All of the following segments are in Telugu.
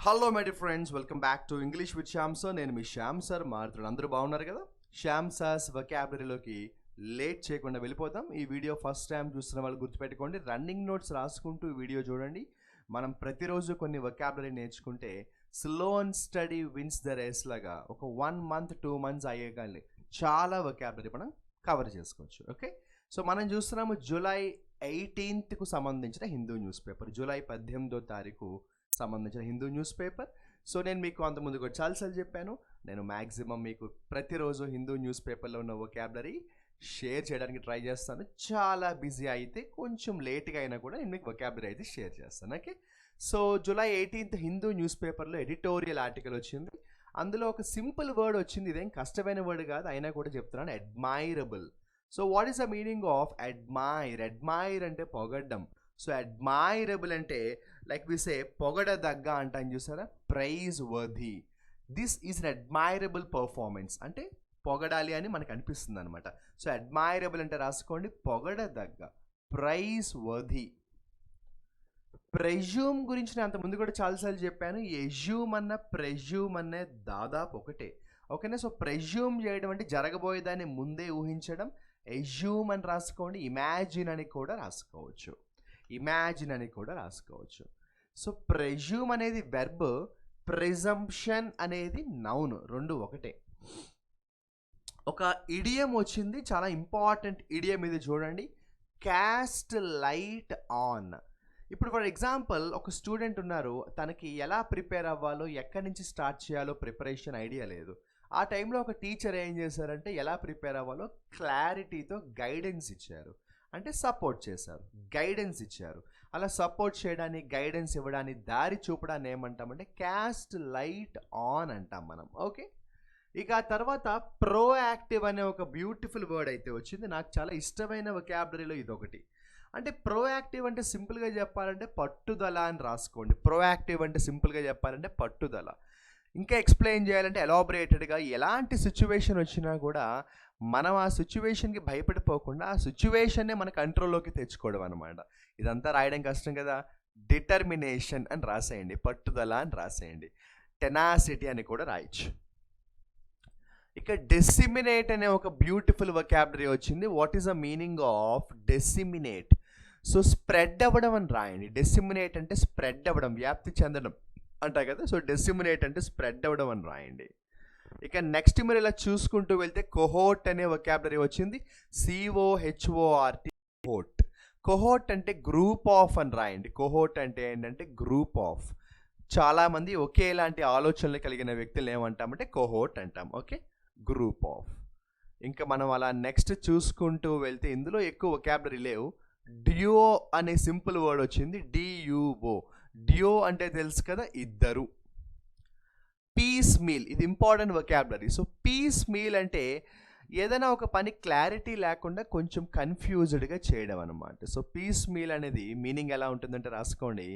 Hello my dear friends, welcome back to English with Shyam sir. నేను మీ శ్యామ్ సార్ మాట్లాడుతున్నాను. అందరూ బాగున్నారు కదా? శ్యామ్ సార్స్ వొకాబులరీలోకి లేట్ చేయకుండా వెళ్ళిపోతాం. ఈ వీడియో ఫస్ట్ టైం చూస్తున్న వాళ్ళు గుర్తుపెట్టుకోండి, రన్నింగ్ నోట్స్ రాసుకుంటూ ఈ వీడియో చూడండి. మనం ప్రతిరోజు కొన్ని వొకాబులరీ నేర్చుకుంటే slow and steady wins the race లాగా ఒక 1 month 2 months అయ్యేగానే చాలా వొకాబులరీ మనం కవర్ చేసుకోవచ్చు. ఓకే, సో మనం చూస్తున్నాము జూలై 18కు సంబంధించిన హిందూ న్యూస్ పేపర్, జూలై 18వ తారీఖు సంబంధించిన హిందూ న్యూస్ పేపర్. సో నేను మీకు అంతకుముందు కూడా చాలాసార్లు చెప్పాను, నేను మ్యాక్సిమం మీకు ప్రతిరోజు హిందూ న్యూస్ పేపర్లో ఉన్న వొకాబులరీ షేర్ చేయడానికి ట్రై చేస్తాను. చాలా బిజీ అయితే కొంచెం లేట్గా అయినా కూడా నేను మీకు వొకాబులరీ అయితే షేర్ చేస్తాను. Okay, so July 18th Hindu news పేపర్లో ఎడిటోరియల్ ఆర్టికల్ వచ్చింది. అందులో ఒక సింపుల్ వర్డ్ వచ్చింది, ఇదేం కష్టమైన వర్డ్ కాదు, అయినా కూడా చెప్తున్నాను, admirable. So what is the meaning of admire? Admire అంటే పొగడ్డం. సో అడ్మైరబుల్ అంటే లైక్ వి సే పొగడదగ్గ అంటాం చూసారా, praiseworthy. This is an admirable performance అంటే పొగడాలి అని మనకు అనిపిస్తుంది అనమాట. సో అడ్మైరబుల్ అంటే రాసుకోండి, పొగడదగ్గ, ప్రైజ్ వర్ది. ప్రెజ్యూమ్ గురించి నేను అంత ముందు కూడా చాలాసార్లు చెప్పాను. ఎజ్యూమ్ అన్న ప్రెజ్యూమ్ అనే దాదాపు ఒకటే. ఓకేనా, సో ప్రెజ్యూమ్ చేయడం అంటే జరగబోయేదాన్ని ముందే ఊహించడం. ఎజ్యూమ్ అని రాసుకోండి, ఇమాజిన్ అని కూడా రాసుకోవచ్చు, ఇమాజిన్ అని కూడా రాసుకోవచ్చు. సో ప్రెజ్యూమ్ అనేది వెర్బ్, ప్రిజంప్షన్ అనేది నౌన్, రెండు ఒకటే. ఒక ఇడియం వచ్చింది, చాలా ఇంపార్టెంట్ ఇడియం ఇది, చూడండి, క్యాస్ట్ లైట్ ఆన్. ఇప్పుడు ఫర్ ఎగ్జాంపుల్ ఒక స్టూడెంట్ ఉన్నారు, తనకి ఎలా ప్రిపేర్ అవ్వాలో, ఎక్కడి నుంచి స్టార్ట్ చేయాలో ప్రిపరేషన్ ఐడియా లేదు. ఆ టైంలో ఒక టీచర్ ఏం చేశారంటే ఎలా ప్రిపేర్ అవ్వాలో క్లారిటీతో గైడెన్స్ ఇచ్చారు, అంటే సపోర్ట్ చేశారు, గైడెన్స్ ఇచ్చారు. అలా సపోర్ట్ చేయడానికి, గైడెన్స్ ఇవ్వడానికి, దారి చూపడాన్ని ఏమంటామంటే క్యాస్ట్ లైట్ ఆన్ అంటాం మనం. ఓకే, ఇక ఆ తర్వాత ప్రోయాక్టివ్ అనే ఒక బ్యూటిఫుల్ వర్డ్ అయితే వచ్చింది. నాకు చాలా ఇష్టమైన వొకాబులరీలో ఇదొకటి. అంటే ప్రోయాక్టివ్ అంటే సింపుల్గా చెప్పాలంటే పట్టుదల అని రాసుకోండి. ప్రోయాక్టివ్ అంటే సింపుల్గా చెప్పాలంటే పట్టుదల. ఇంకా ఎక్స్ప్లెయిన్ చేయాలంటే ఎలాబరేటెడ్గా ఎలాంటి సిచ్యువేషన్ వచ్చినా కూడా మనం ఆ సిచ్యువేషన్కి భయపడిపోకుండా ఆ సిచ్యువేషన్నే మన కంట్రోల్లోకి తెచ్చుకోవడం అనమాట. ఇదంతా రాయడం కష్టం కదా, డిటర్మినేషన్ అని రాసేయండి, పట్టుదల అని రాసేయండి, టెనాసిటీ అని కూడా రాయొచ్చు. ఇక డెసిమినేట్ అనే ఒక బ్యూటిఫుల్ వొకాబులరీ వచ్చింది. What is the meaning of disseminate? So spread అవ్వడం అని రాయండి. డెసిమినేట్ అంటే స్ప్రెడ్ అవ్వడం, వ్యాప్తి చెందడం అంటారు కదా. సో డెసిమినేట్ అంటే స్ప్రెడ్ అవ్వడం అని రాయండి. ఇక నెక్స్ట్ మీరు ఇలా చూసుకుంటూ వెళ్తే కోహోర్ట్ అనే వొకాబులరీ వచ్చింది. COHORT, cohort. కోహోర్ట్ అంటే గ్రూప్ ఆఫ్ అని రాయండి. కోహోర్ట్ అంటే ఏంటంటే గ్రూప్ ఆఫ్. చాలామంది ఒకేలాంటి ఆలోచనలు కలిగిన వ్యక్తులు ఏమంటామంటే కోహోర్ట్ అంటాం. Okay, group of. ఇంకా మనం అలా నెక్స్ట్ చూసుకుంటూ వెళ్తే ఇందులో ఎక్కువ వొకాబులరీ లేవు. డ్యూయో అనే సింపుల్ వర్డ్ వచ్చింది, DUO. డ్యూయో అంటే తెలుసు కదా, ఇద్దరు. పీస్ మీల్, ఇది important vocabulary. So piecemeal అంటే ఏదైనా ఒక పని క్లారిటీ లేకుండా కొంచెం కన్ఫ్యూజ్డ్గా చేయడం అనమాట. సో పీస్ మీల్ అనేది మీనింగ్ ఎలా ఉంటుందంటే రాసుకోండి,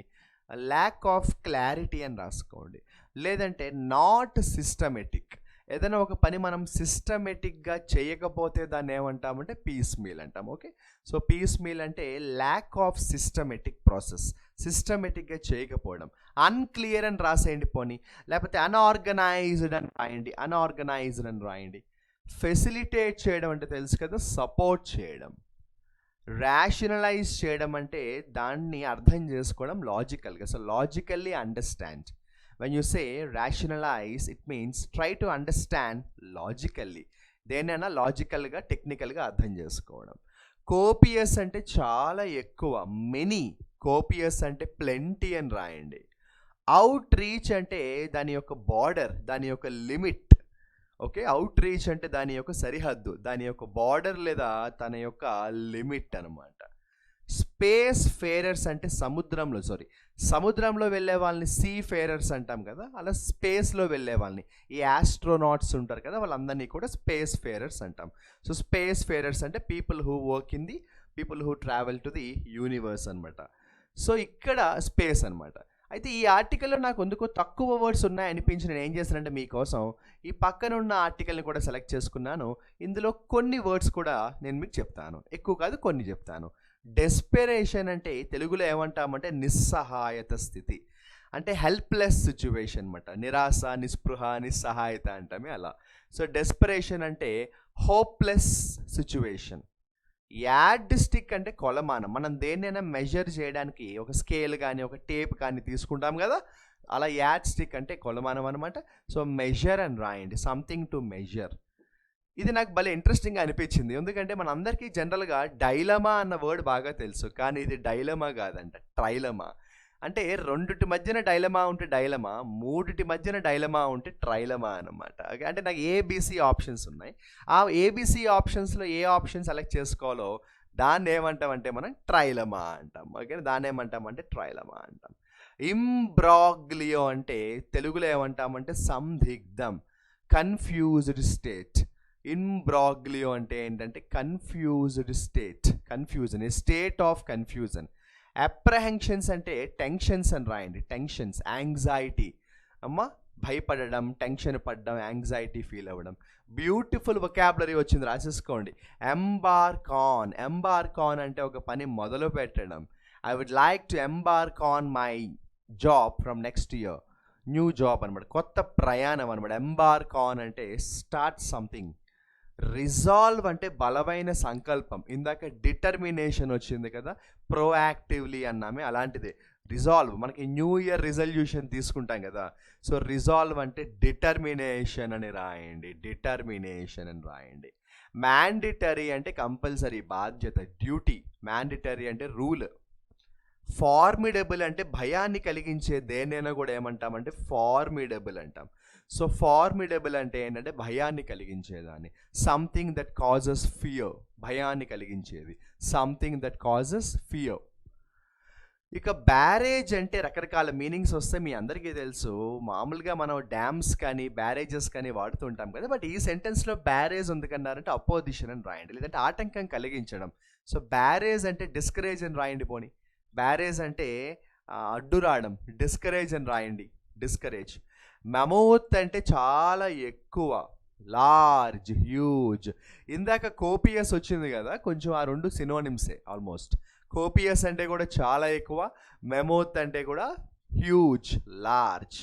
ల్యాక్ ఆఫ్ క్లారిటీ అని రాసుకోండి, లేదంటే నాట్ సిస్టమేటిక్. ఏదైనా ఒక పని మనం సిస్టమేటిక్గా చేయకపోతే దాన్ని ఏమంటామంటే పీస్ మీల్ అంటాం. ఓకే, సో పీస్ మీల్ అంటే ల్యాక్ ఆఫ్ సిస్టమేటిక్ ప్రాసెస్, సిస్టమేటిక్గా చేయకపోవడం. అన్క్లియర్ అని రాసేయండి పోనీ, లేకపోతే అన్ఆర్గనైజ్డ్ అని రాయండి, అన్ఆర్గనైజ్డ్ అని రాయండి. ఫెసిలిటేట్ చేయడం అంటే తెలుసు కదా, సపోర్ట్ చేయడం. ర్యాషనలైజ్ చేయడం అంటే దాన్ని అర్థం చేసుకోవడం లాజికల్గా. So logically understand. When you say rationalize, it means try to understand logically. దేనైనా లాజికల్గా, టెక్నికల్గా అర్థం చేసుకోవడం. కోపియస్ అంటే చాలా ఎక్కువ, మెనీ. కోపియస్ అంటే ప్లెంటీ అని రాయండి. అవుట్ రీచ్ అంటే దాని యొక్క బార్డర్, దాని యొక్క లిమిట్. ఓకే, అవుట్ రీచ్ అంటే దాని యొక్క సరిహద్దు, దాని యొక్క బార్డర్ లేదా తన యొక్క లిమిట్ అనమాట. స్పేస్ ఫేరర్స్ అంటే సముద్రంలో వెళ్ళే వాళ్ళని సీ ఫేరర్స్ అంటాం కదా, అలా స్పేస్లో వెళ్ళే వాళ్ళని, ఈ ఆస్ట్రోనాట్స్ ఉంటారు కదా, వాళ్ళందరినీ కూడా స్పేస్ ఫేరర్స్ అంటాం. సో స్పేస్ ఫేరర్స్ అంటే people who work in the, people who travel to the universe అనమాట. సో ఇక్కడ స్పేస్ అనమాట. అయితే ఈ ఆర్టికల్లో నాకు ఎందుకో తక్కువ వర్డ్స్ ఉన్నాయనిపించి నేను ఏం చేశానంటే మీకోసం ఈ పక్కన ఉన్న ఆర్టికల్ని కూడా సెలెక్ట్ చేసుకున్నాను. ఇందులో కొన్ని వర్డ్స్ కూడా నేను మీకు చెప్తాను, ఎక్కువ కాదు కొన్ని చెప్తాను. డెస్పెరేషన్ అంటే తెలుగులో ఏమంటామంటే నిస్సహాయత స్థితి. అంటే హెల్ప్లెస్ సిచ్యువేషన్ అనమాట. నిరాశ, నిస్పృహ, నిస్సహాయత అంటామే అలా. సో డెస్పరేషన్ అంటే హోప్లెస్ సిచ్యువేషన్. యాడ్ స్టిక్ అంటే కొలమానం. మనం దేన్నైనా మెజర్ చేయడానికి ఒక స్కేల్ కానీ ఒక టేప్ కానీ తీసుకుంటాం కదా, అలా యాడ్ స్టిక్ అంటే కొలమానం అనమాట. సో మెజర్ అని రాయండి, సంథింగ్ టు మెజర్. ఇది నాకు భలే ఇంట్రెస్టింగ్గా అనిపించింది, ఎందుకంటే మనందరికీ జనరల్గా డైలమా అన్న వర్డ్ బాగా తెలుసు, కానీ ఇది డైలమా కాదంట, ట్రైలమా. అంటే రెండిటి మధ్యన డైలమా ఉంటే డైలమా, మూడిటి మధ్యన డైలమా ఉంటే ట్రైలమా అనమాట. అంటే నాకు ఏబిసి ఆప్షన్స్ ఉన్నాయి. ఆ ఏబిసి ఆప్షన్స్లో ఏ ఆప్షన్ సెలెక్ట్ చేసుకోవాలో దాన్ని ఏమంటామంటే మనం ట్రైలమా అంటాం. ఓకే, దాన్ని ఏమంటామంటే ట్రైలమా అంటాం. ఇంబ్రాగ్లియో అంటే తెలుగులో ఏమంటామంటే సందిగ్ధం, కన్ఫ్యూజ్డ్ స్టేట్. ఇంబ్రాగ్లియో అంటే ఏంటంటే confused state, confusion, a state of confusion. Apprehensions అంటే టెన్షన్స్ అని రాయండి, టెన్షన్స్, యాంగ్జైటీ. అమ్మ భయపడడం, టెన్షన్ పడడం, యాంగ్జైటీ ఫీల్ అవ్వడం. బ్యూటిఫుల్ వొకాబులరీ వచ్చింది, రాసేసుకోండి. ఎంబార్క్ ఆన్, ఎంబార్క్ ఆన్ అంటే ఒక పని మొదలు పెట్టడం. I would like to embark on my job from next year. New job అనమాట, కొత్త ప్రయాణం అనమాట. ఎంబార్క్ ఆన్ అంటే స్టార్ట్ సంథింగ్. రిజాల్వ్ అంటే బలమైన సంకల్పం. ఇందాక డిటర్మినేషన్ వచ్చింది కదా, ప్రోయాక్టివ్లీ అన్నామే, అలాంటిదే రిజాల్వ్. మనకి న్యూ ఇయర్ రిజల్యూషన్ తీసుకుంటాం కదా, సో రిజాల్వ్ అంటే డిటర్మినేషన్ అని రాయండి, డిటర్మినేషన్ అని రాయండి. మ్యాండిటరీ అంటే కంపల్సరీ, బాధ్యత, డ్యూటీ. మ్యాండిటరీ అంటే రూల్. ఫార్మిడబుల్ అంటే భయాన్ని కలిగించే దేనైనా కూడా ఏమంటామంటే ఫార్మిడబుల్ అంటాం. సో ఫార్మిడబుల్ అంటే ఏంటంటే భయాన్ని కలిగించేదాన్ని. సంథింగ్ దట్ కాజెస్ ఫియర్, భయాన్ని కలిగించేది, సంథింగ్ దట్ కాజెస్ ఫియర్. ఇక బ్యారేజ్ అంటే రకరకాల మీనింగ్స్ వస్తాయి, మీ అందరికీ తెలుసు. మామూలుగా మనం డ్యామ్స్ కానీ బ్యారేజెస్ కానీ వాడుతుంటాం కదా, బట్ ఈ సెంటెన్స్లో బ్యారేజ్ ఉంది కన్నారంటే అపోజిషన్ అని రాయండి, లేదంటే ఆటంకం కలిగించడం. సో బ్యారేజ్ అంటే డిస్కరేజ్ అని రాయండి. పోనీ బ్యారేజ్ అంటే అడ్డు రావడం, డిస్కరేజ్ అని రాయండి, డిస్కరేజ్. మెమోత్ అంటే చాలా ఎక్కువ, లార్జ్, హ్యూజ్. ఇందాక కోపియస్ వచ్చింది కదా, కొంచెం ఆ రెండు సినోనిమ్సే ఆల్మోస్ట్. కోపియస్ అంటే కూడా చాలా ఎక్కువ, మెమోత్ అంటే కూడా హ్యూజ్, లార్జ్.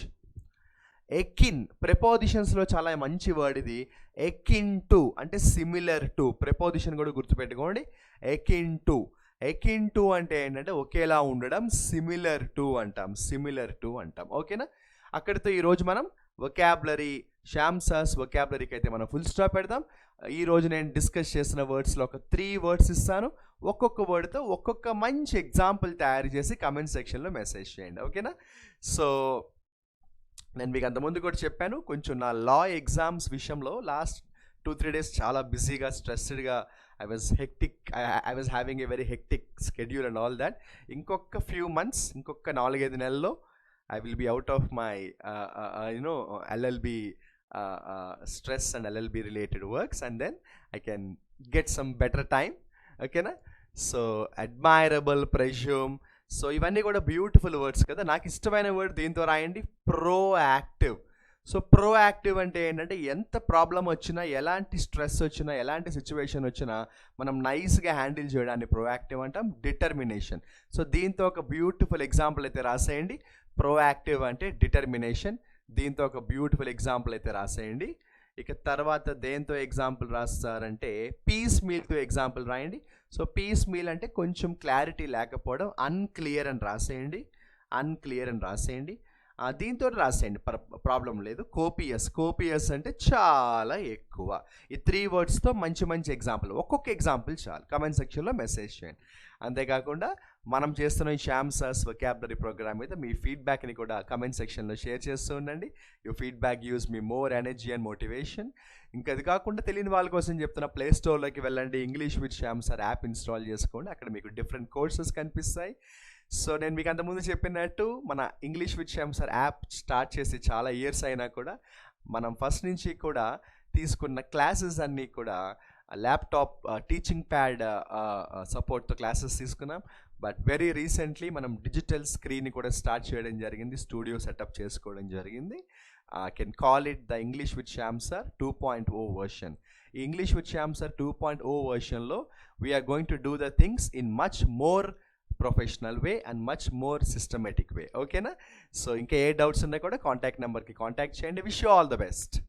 ఎకిన్, ప్రెపోజిషన్స్లో చాలా మంచి వర్డ్ ఇది. ఎకిన్ టు అంటే సిమిలర్ టు, ప్రెపోజిషన్ కూడా గుర్తుపెట్టుకోండి. ఎకిన్ టు, ఎకిన్ టు అంటే ఏంటంటే ఒకేలా ఉండడం, సిమిలర్ టు అంటాం, సిమిలర్ టు అంటాం. ఓకేనా, అక్కడితో ఈరోజు మనం వొకాబులరీ, శ్యామ్ సార్స్ వొకాబులరీకి అయితే మనం ఫుల్ స్టాప్ పెడదాం. ఈరోజు నేను డిస్కస్ చేసిన వర్డ్స్లో ఒక 3 వర్డ్స్ ఇస్తాను, ఒక్కొక్క వర్డ్తో ఒక్కొక్క మంచి ఎగ్జాంపుల్ తయారు చేసి కమెంట్ సెక్షన్లో మెసేజ్ చేయండి. ఓకేనా, సో నేను మీకు అంతకుముందు కూడా చెప్పాను, కొంచెం నా లా ఎగ్జామ్స్ విషయంలో లాస్ట్ 2-3 డేస్ చాలా బిజీగా, స్ట్రెస్డ్గా, I was having a very hectic schedule and all that. ఇంకొక few months, ఇంకొక 4-5 నెలల్లో I will be out of my LLB stress and LLB related works, and then I can get some better time. ఓకేనా, సో అడ్మైరబుల్, ప్రెజ్యూమ్, సో ఇవన్నీ కూడా బ్యూటిఫుల్ వర్డ్స్ కదా. నాకు ఇష్టమైన వర్డ్ దీంతో రాయండి, ప్రోయాక్టివ్. సో ప్రోయాక్టివ్ అంటే ఏంటంటే ఎంత ప్రాబ్లం వచ్చినా, ఎలాంటి స్ట్రెస్ వచ్చినా, ఎలాంటి సిచ్యువేషన్ వచ్చినా మనం నైస్గా హ్యాండిల్ చేయడాన్ని ప్రోయాక్టివ్ అంటాం. డిటర్మినేషన్, సో దీంతో ఒక బ్యూటిఫుల్ ఎగ్జాంపుల్ అయితే రాసేయండి. ప్రోయాక్టివ్ అంటే డిటర్మినేషన్, దీంతో ఒక బ్యూటిఫుల్ ఎగ్జాంపుల్ అయితే రాసేయండి. ఇక తర్వాత దేంతో ఎగ్జాంపుల్ రాస్తారంటే పీస్ మీల్తో ఎగ్జాంపుల్ రాయండి. సో పీస్ మీల్ అంటే కొంచెం క్లారిటీ లేకపోవడం, అన్క్లియర్ అని రాసేయండి, అన్క్లియర్ అని రాసేయండి. దీంతో రాసేయండి, ప్రాబ్లం లేదు. కోపియస్, కోపియస్ అంటే చాలా ఎక్కువ. ఈ 3 వర్డ్స్తో మంచి మంచి ఎగ్జాంపుల్, ఒక్కొక్క ఎగ్జాంపుల్ చాలు, కమెంట్ సెక్షన్లో మెసేజ్ చేయండి. అంతేకాకుండా మనం చేస్తున్న ఈ శ్యామ్ సార్స్ వొకాబులరీ ప్రోగ్రామ్ మీద మీ ఫీడ్బ్యాక్ని కూడా కమెంట్ సెక్షన్లో షేర్ చేస్తూ ఉండండి. Your feedback gives me more energy and motivation. ఇంకా అది కాకుండా తెలియని వాళ్ళ కోసం చెప్తున్న ప్లే స్టోర్లోకి వెళ్ళండి, English with Shyam sir app install చేసుకోండి, అక్కడ మీకు డిఫరెంట్ కోర్సెస్ కనిపిస్తాయి. సో నేను మీకు అంతకుముందు చెప్పినట్టు మన English with Shyam sir app start చేసి చాలా ఇయర్స్ అయినా కూడా మనం ఫస్ట్ నుంచి కూడా తీసుకున్న క్లాసెస్ అన్నీ కూడా ల్యాప్టాప్ టీచింగ్ ప్యాడ్ సపోర్ట్తో క్లాసెస్ తీసుకున్నాం. బట్ వెరీ రీసెంట్లీ మనం డిజిటల్ స్క్రీన్ కూడా స్టార్ట్ చేయడం జరిగింది, స్టూడియో సెటప్ చేసుకోవడం జరిగింది. Can call it the English with Shyam sir 2.0 version. ఈ ఇంగ్లీష్ విత్ శ్యామ్ సార్ 2.0 వర్షన్లో we are going to do the things in much more professional way and much more systematic way. ఓకేనా? సో ఇంకా ఏ డౌట్స్ ఉన్నా కూడా కాంటాక్ట్ నెంబర్కి కాంటాక్ట్ చేయండి. Wish you all the best.